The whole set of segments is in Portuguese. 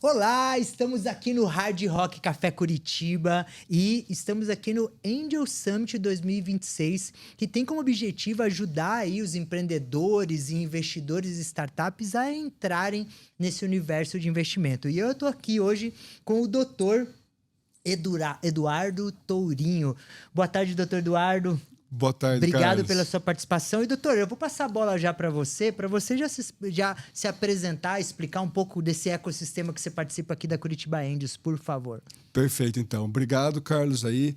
Olá, estamos aqui no Hard Rock Café Curitiba e estamos aqui no Angel Summit 2026, que tem como objetivo ajudar aí os empreendedores e investidores e startups a entrarem nesse universo de investimento. E eu estou aqui hoje com o Dr. Eduardo Tourinho. Boa tarde, Dr. Eduardo. Boa tarde, Obrigado Carlos. pela sua participação. E, doutor, eu vou passar a bola já para você já se apresentar, explicar um pouco desse ecossistema que você participa aqui da Curitiba Angels, por favor. Perfeito, então. Obrigado, Carlos, aí.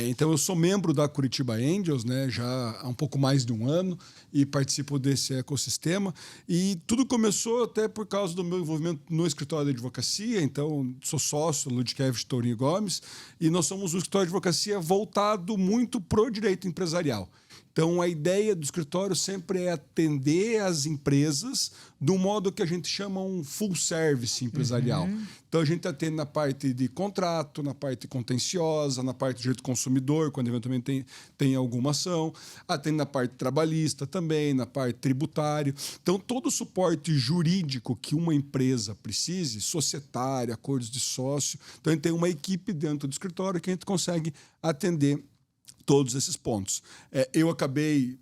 Então, eu sou membro da Curitiba Angels, né, já há um pouco mais de um ano e participo desse ecossistema. E tudo começou até por causa do meu envolvimento no escritório de advocacia. Então, sou sócio do Ludwig Tourinho Gomes e nós somos um escritório de advocacia voltado muito para o direito empresarial. Então, a ideia do escritório sempre é atender as empresas do modo que a gente chama um full service empresarial. Então, a gente atende na parte de contrato, na parte contenciosa, na parte de direito do consumidor, quando eventualmente tem alguma ação, atende na parte trabalhista também, na parte tributária. Então, todo o suporte jurídico que uma empresa precise, societário, acordos de sócio, então a gente tem uma equipe dentro do escritório que a gente consegue atender todos esses pontos. Eu acabei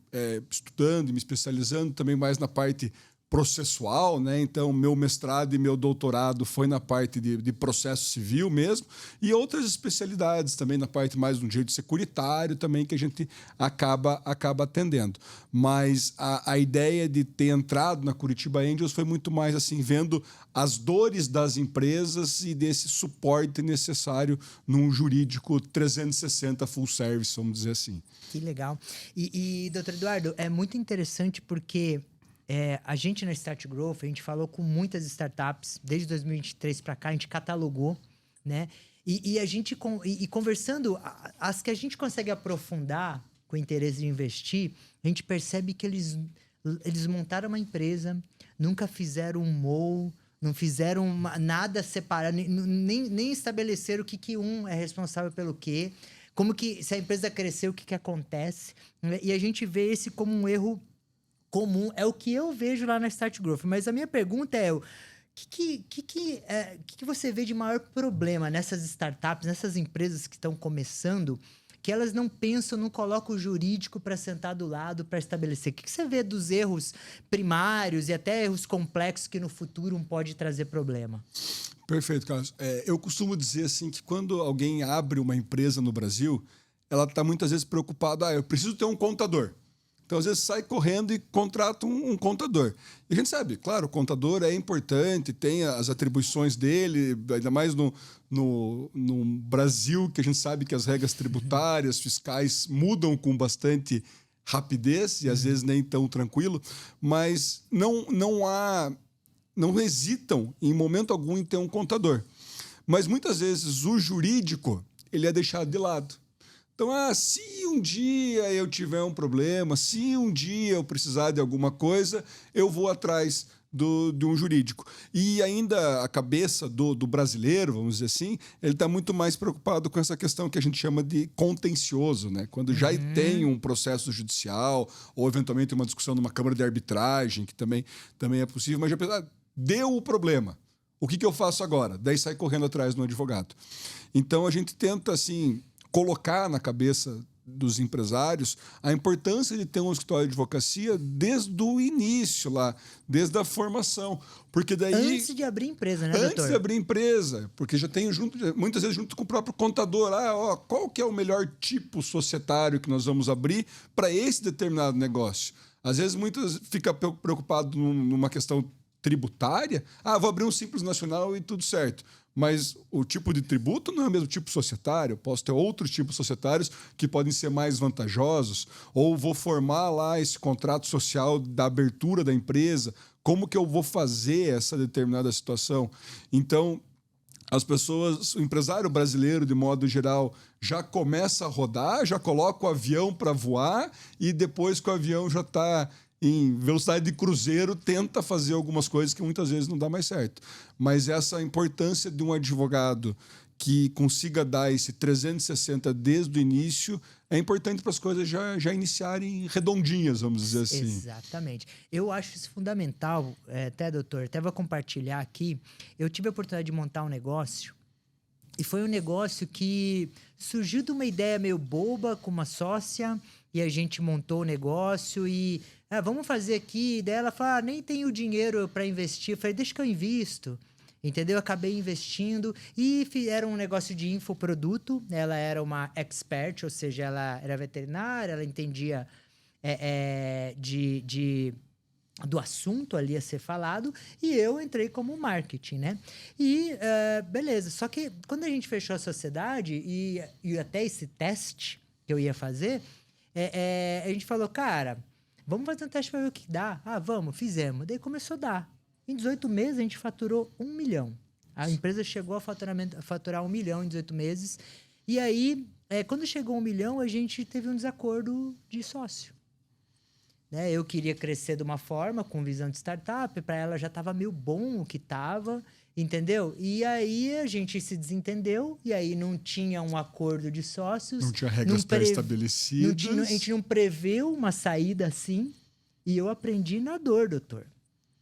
estudando e me especializando também mais na parte processual, né? Então, meu mestrado e meu doutorado foi na parte de processo civil mesmo, e outras especialidades também na parte mais do direito securitário também que a gente acaba atendendo. Mas a ideia de ter entrado na Curitiba Angels foi muito mais assim, vendo as dores das empresas e desse suporte necessário num jurídico 360 full service, vamos dizer assim. Que legal. E doutor Eduardo, é muito interessante porque a gente na Start Growth, a gente falou com muitas startups, desde 2023 para cá, a gente catalogou, né? E a gente conversando, as que a gente consegue aprofundar com o interesse de investir, a gente percebe que eles montaram uma empresa, nunca fizeram um MOU, não fizeram nada separado, nem estabeleceram o que um é responsável pelo quê, como que, se a empresa cresceu, o que acontece. E a gente vê esse como um erro comum, é o que eu vejo lá na Start Growth. Mas a minha pergunta é: o que você vê de maior problema nessas startups, nessas empresas que estão começando, que elas não pensam, não colocam o jurídico para sentar do lado, para estabelecer? O que você vê dos erros primários e até erros complexos que no futuro pode trazer problema? Perfeito, Carlos. Eu costumo dizer assim que quando alguém abre uma empresa no Brasil, ela está muitas vezes preocupada, eu preciso ter um contador. Então, às vezes, sai correndo e contrata um contador. E a gente sabe, claro, o contador é importante, tem as atribuições dele, ainda mais no Brasil, que a gente sabe que as regras tributárias, fiscais mudam com bastante rapidez e, às vezes, nem tão tranquilo, mas não hesitam, em momento algum, em ter um contador. Mas, muitas vezes, o jurídico ele é deixado de lado. Então, se um dia eu tiver um problema, se um dia eu precisar de alguma coisa, eu vou atrás de um jurídico. E ainda a cabeça do brasileiro, vamos dizer assim, ele está muito mais preocupado com essa questão que a gente chama de contencioso, né? Quando já tem um processo judicial ou, eventualmente, uma discussão numa câmara de arbitragem, que também é possível, mas já pensa, deu o problema. O que eu faço agora? Daí sai correndo atrás do advogado. Então, a gente tenta, assim, colocar na cabeça dos empresários a importância de ter um escritório de advocacia desde o início lá, desde a formação. Porque daí... Antes de abrir empresa, né, doutor? Antes de abrir empresa, porque já tem muitas vezes junto com o próprio contador, qual que é o melhor tipo societário que nós vamos abrir para esse determinado negócio? Às vezes muitas fica preocupado numa questão tributária, vou abrir um Simples Nacional e tudo certo. Mas o tipo de tributo não é o mesmo tipo societário. Eu posso ter outros tipos societários que podem ser mais vantajosos. Ou vou formar lá esse contrato social da abertura da empresa. Como que eu vou fazer essa determinada situação? Então, as pessoas, o empresário brasileiro, de modo geral, já começa a rodar, já coloca o avião para voar e depois que o avião já está em velocidade de cruzeiro, tenta fazer algumas coisas que muitas vezes não dá mais certo. Mas essa importância de um advogado que consiga dar esse 360 desde o início é importante para as coisas já iniciarem redondinhas, vamos dizer assim. Exatamente. Eu acho isso fundamental, até, doutor, até vou compartilhar aqui. Eu tive a oportunidade de montar um negócio e foi um negócio que surgiu de uma ideia meio boba com uma sócia e a gente montou o negócio e vamos fazer aqui. Daí ela falou, nem tenho dinheiro para investir. Eu falei, deixa que eu invisto. Entendeu? Eu acabei investindo e era um negócio de infoproduto. Ela era uma expert, ou seja, ela era veterinária, ela entendia do assunto ali a ser falado, e eu entrei como marketing, né? E beleza, só que quando a gente fechou a sociedade e até esse teste que eu ia fazer, a gente falou, cara, vamos fazer um teste para ver o que dá. Vamos, fizemos. Daí começou a dar. Em 18 meses, a gente faturou 1 milhão. A empresa chegou a faturar 1 milhão em 18 meses. E aí, quando chegou 1 milhão, a gente teve um desacordo de sócio. Né? Eu queria crescer de uma forma, com visão de startup. Para ela já estava meio bom o que estava, entendeu? E aí, a gente se desentendeu. E aí, não tinha um acordo de sócios. Não tinha regras pré-estabelecidas. A gente não preveu uma saída assim. E eu aprendi na dor, doutor.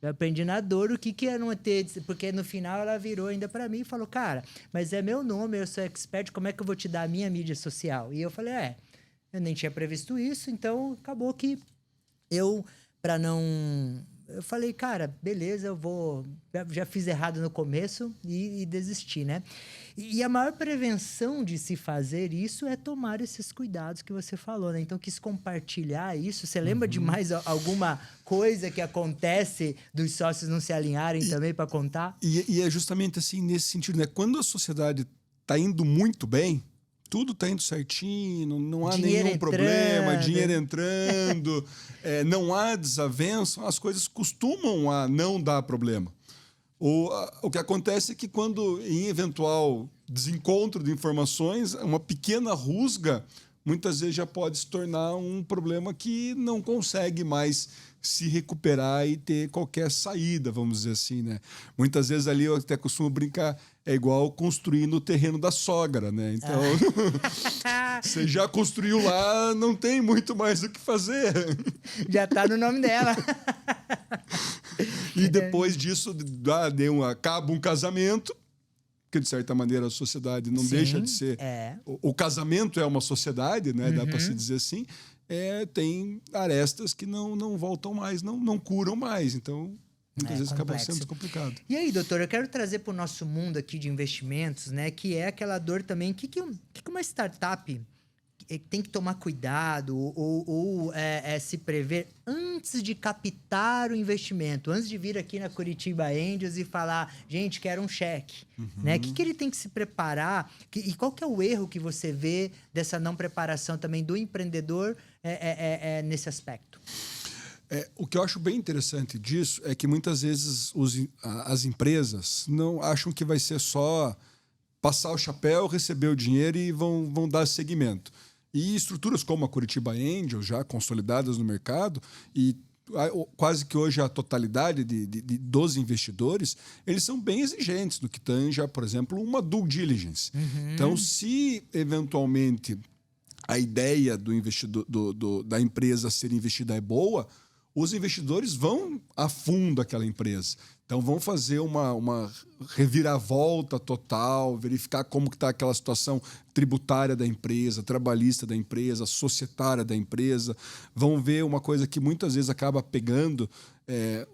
Eu aprendi na dor o que é não ter... Porque no final ela virou ainda para mim e falou, cara, mas é meu nome, eu sou expert, como é que eu vou te dar a minha mídia social? E eu falei, eu nem tinha previsto isso, então acabou que eu, para não... Eu falei, cara, beleza, eu vou... Já fiz errado no começo e desisti, né? E a maior prevenção de se fazer isso é tomar esses cuidados que você falou, né? Então, quis compartilhar isso. Você lembra de mais alguma coisa que acontece dos sócios não se alinharem também para contar? E é justamente assim, nesse sentido, né? Quando a sociedade está indo muito bem, tudo está indo certinho, não há nenhum problema, dinheiro entrando, não há desavença, as coisas costumam a não dar problema. O que acontece é que quando, em eventual desencontro de informações, uma pequena rusga, muitas vezes já pode se tornar um problema que não consegue mais se recuperar e ter qualquer saída, vamos dizer assim, né? Muitas vezes ali eu até costumo brincar, é igual construir no terreno da sogra, né? Então, você já construiu lá, não tem muito mais o que fazer. Já tá no nome dela. E depois disso, acaba um casamento, que de certa maneira a sociedade não deixa de ser... O casamento é uma sociedade, né? Dá para se dizer assim. Tem arestas que não voltam mais, não curam mais. Então, muitas vezes acaba sendo complicado. E aí, doutor, eu quero trazer para o nosso mundo aqui de investimentos, né? Que é aquela dor também. O que uma startup tem que tomar cuidado ou se prever antes de captar o investimento, antes de vir aqui na Curitiba Angels e falar, gente, quero um cheque. Né? O que ele tem que se preparar? E qual que é o erro que você vê dessa não preparação também do empreendedor nesse aspecto? O que eu acho bem interessante disso é que muitas vezes as empresas não acham que vai ser só passar o chapéu, receber o dinheiro e vão dar seguimento. E estruturas como a Curitiba Angels, já consolidadas no mercado, e quase que hoje a totalidade dos investidores, eles são bem exigentes no que tange, por exemplo, uma due diligence. Então, se eventualmente a ideia do investidor, da empresa ser investida é boa, os investidores vão a fundo aquela empresa. Então, vão fazer uma reviravolta total, verificar como está aquela situação tributária da empresa, trabalhista da empresa, societária da empresa. Vão ver uma coisa que muitas vezes acaba pegando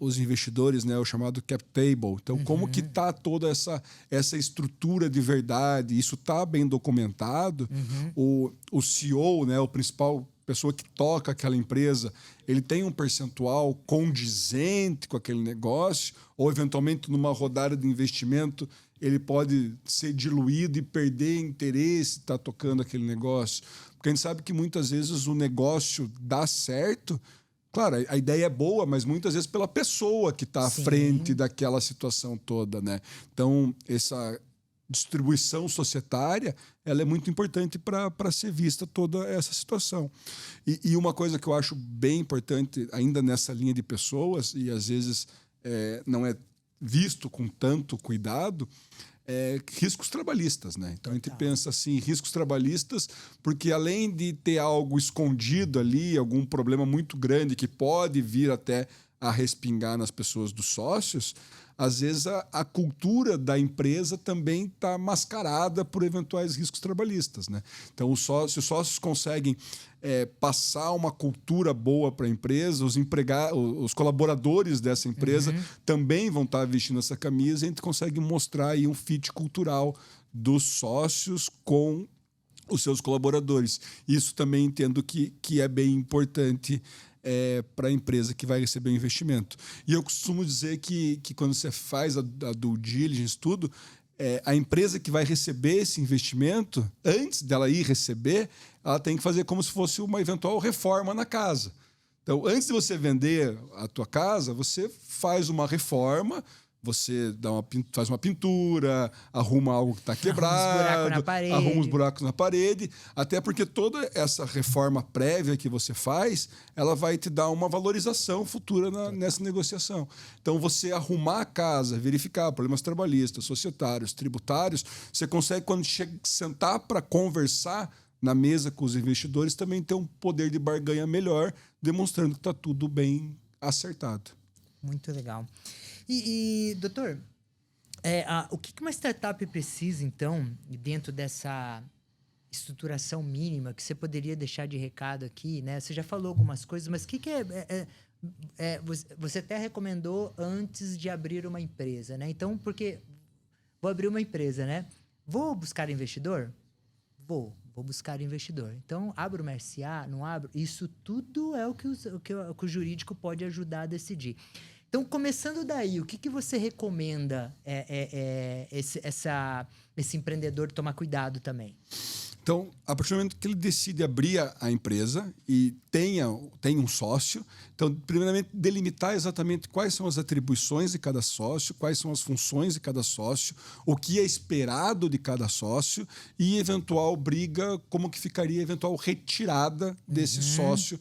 os investidores, né, o chamado cap table. Então, como que está toda essa estrutura de verdade? Isso está bem documentado. O CEO, né, o principal pessoa que toca aquela empresa, ele tem um percentual condizente com aquele negócio, ou eventualmente numa rodada de investimento ele pode ser diluído e perder interesse, estar tocando aquele negócio. Porque a gente sabe que muitas vezes o negócio dá certo, claro, a ideia é boa, mas muitas vezes pela pessoa que está à frente daquela situação toda, né? Então, distribuição societária, ela é muito importante para ser vista toda essa situação. E uma coisa que eu acho bem importante, ainda nessa linha de pessoas, e às vezes não é visto com tanto cuidado, riscos trabalhistas, né? Então a gente pensa assim, riscos trabalhistas, porque além de ter algo escondido ali, algum problema muito grande que pode vir até a respingar nas pessoas dos sócios, às vezes a cultura da empresa também está mascarada por eventuais riscos trabalhistas, né? Então se os sócios conseguem passar uma cultura boa para a empresa, os colaboradores dessa empresa também vão estar vestindo essa camisa, e a gente consegue mostrar aí um fit cultural dos sócios com os seus colaboradores. Isso também entendo que é bem importante para a empresa que vai receber o investimento. E eu costumo dizer que quando você faz a due diligence, tudo, a empresa que vai receber esse investimento, antes dela ir receber, ela tem que fazer como se fosse uma eventual reforma na casa. Então, antes de você vender a tua casa, você faz uma reforma, você faz uma pintura, arruma algo que está quebrado, arruma os buracos na parede, até porque toda essa reforma prévia que você faz, ela vai te dar uma valorização futura nessa negociação. Então, você arrumar a casa, verificar problemas trabalhistas, societários, tributários, você consegue, quando sentar para conversar na mesa com os investidores, também ter um poder de barganha melhor, demonstrando que está tudo bem acertado. Muito legal. Doutor, o que uma startup precisa, então, dentro dessa estruturação mínima que você poderia deixar de recado aqui, né? Você já falou algumas coisas, mas o que você até recomendou antes de abrir uma empresa, né? Então, porque vou abrir uma empresa, né? Vou buscar investidor? Vou buscar investidor. Então, abro uma SA, não abro? Isso tudo é o que o jurídico pode ajudar a decidir. Então, começando daí, o que você recomenda esse empreendedor tomar cuidado também? Então, a partir do momento que ele decide abrir a empresa e tem um sócio, então, primeiramente, delimitar exatamente quais são as atribuições de cada sócio, quais são as funções de cada sócio, o que é esperado de cada sócio e eventual briga, como que ficaria a eventual retirada desse sócio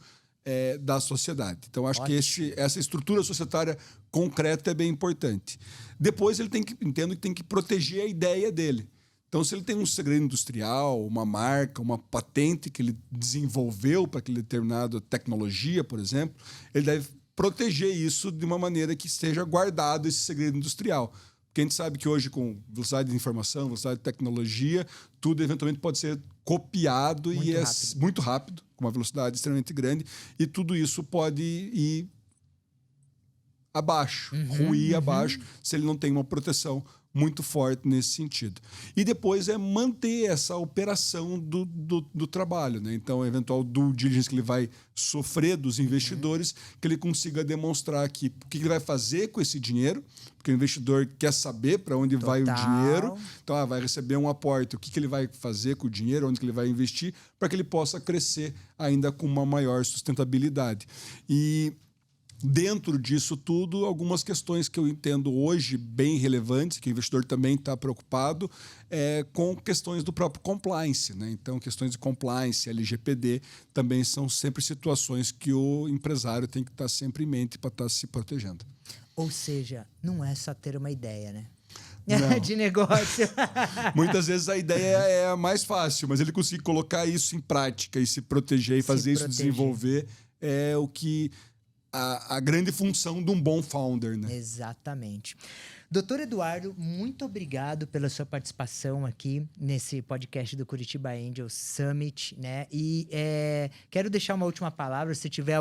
da sociedade. Então, acho que essa estrutura societária concreta é bem importante. Depois, entendo que tem que proteger a ideia dele. Então, se ele tem um segredo industrial, uma marca, uma patente que ele desenvolveu para aquela determinada tecnologia, por exemplo, ele deve proteger isso de uma maneira que esteja guardado esse segredo industrial. Porque a gente sabe que hoje, com velocidade de informação, velocidade de tecnologia, tudo eventualmente pode ser copiado muito rápido, com uma velocidade extremamente grande, e tudo isso pode ir abaixo, ruir abaixo, se ele não tem uma proteção muito forte nesse sentido. E depois manter essa operação do trabalho, né? Então, o eventual due diligence que ele vai sofrer dos investidores, que ele consiga demonstrar o que ele vai fazer com esse dinheiro, porque o investidor quer saber para onde vai o dinheiro. Então, vai receber um aporte, o que ele vai fazer com o dinheiro, onde que ele vai investir, para que ele possa crescer ainda com uma maior sustentabilidade. E dentro disso tudo, algumas questões que eu entendo hoje bem relevantes, que o investidor também está preocupado, com questões do próprio compliance, né? Então, questões de compliance, LGPD, também são sempre situações que o empresário tem que estar sempre em mente para estar se protegendo. Ou seja, não é só ter uma ideia, né? Não. De negócio. Muitas vezes a ideia é a mais fácil, mas ele conseguir colocar isso em prática e se proteger e fazer isso desenvolver é o que a grande função de um bom founder, né? Exatamente. Doutor Eduardo, muito obrigado pela sua participação aqui nesse podcast do Curitiba Angels Summit, né? E quero deixar uma última palavra, se tiver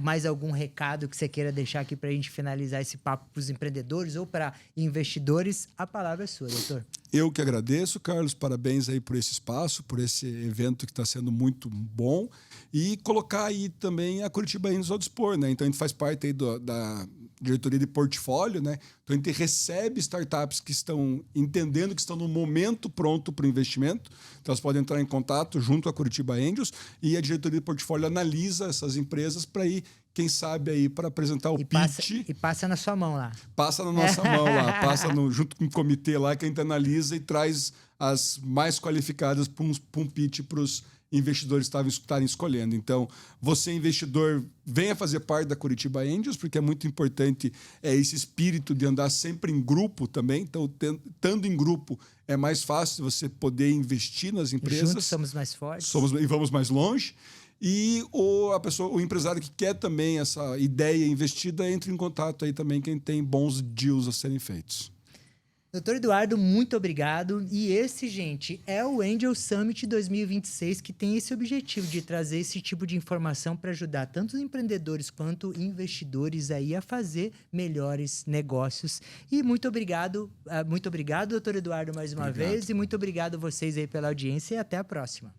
mais algum recado que você queira deixar aqui para a gente finalizar esse papo para os empreendedores ou para investidores, a palavra é sua, doutor. Eu que agradeço, Carlos, parabéns aí por esse espaço, por esse evento que está sendo muito bom e colocar aí também a Curitiba Angels ao dispor, né? Então a gente faz parte aí da diretoria de portfólio, né? Então a gente recebe startups que estão entendendo que estão no momento pronto para o investimento, então elas podem entrar em contato junto à Curitiba Angels e a diretoria de portfólio analisa essas empresas para ir quem sabe aí para apresentar o pitch. Passa na sua mão lá. Passa na nossa mão lá, junto com o comitê lá que a gente analisa e traz as mais qualificadas para um pitch para os investidores estarem escolhendo. Então, você, investidor, venha fazer parte da Curitiba Angels, porque é muito importante esse espírito de andar sempre em grupo também. Então, estando em grupo, é mais fácil você poder investir nas empresas. Juntos somos mais fortes. E vamos mais longe. E o empresário que quer também essa ideia investida, entre em contato aí também quem tem bons deals a serem feitos. Doutor Eduardo, muito obrigado. E esse, gente, é o Angel Summit 2026, que tem esse objetivo de trazer esse tipo de informação para ajudar tanto os empreendedores quanto investidores aí a fazer melhores negócios. E muito obrigado, doutor Eduardo, mais uma vez. E muito obrigado a vocês aí pela audiência e até a próxima.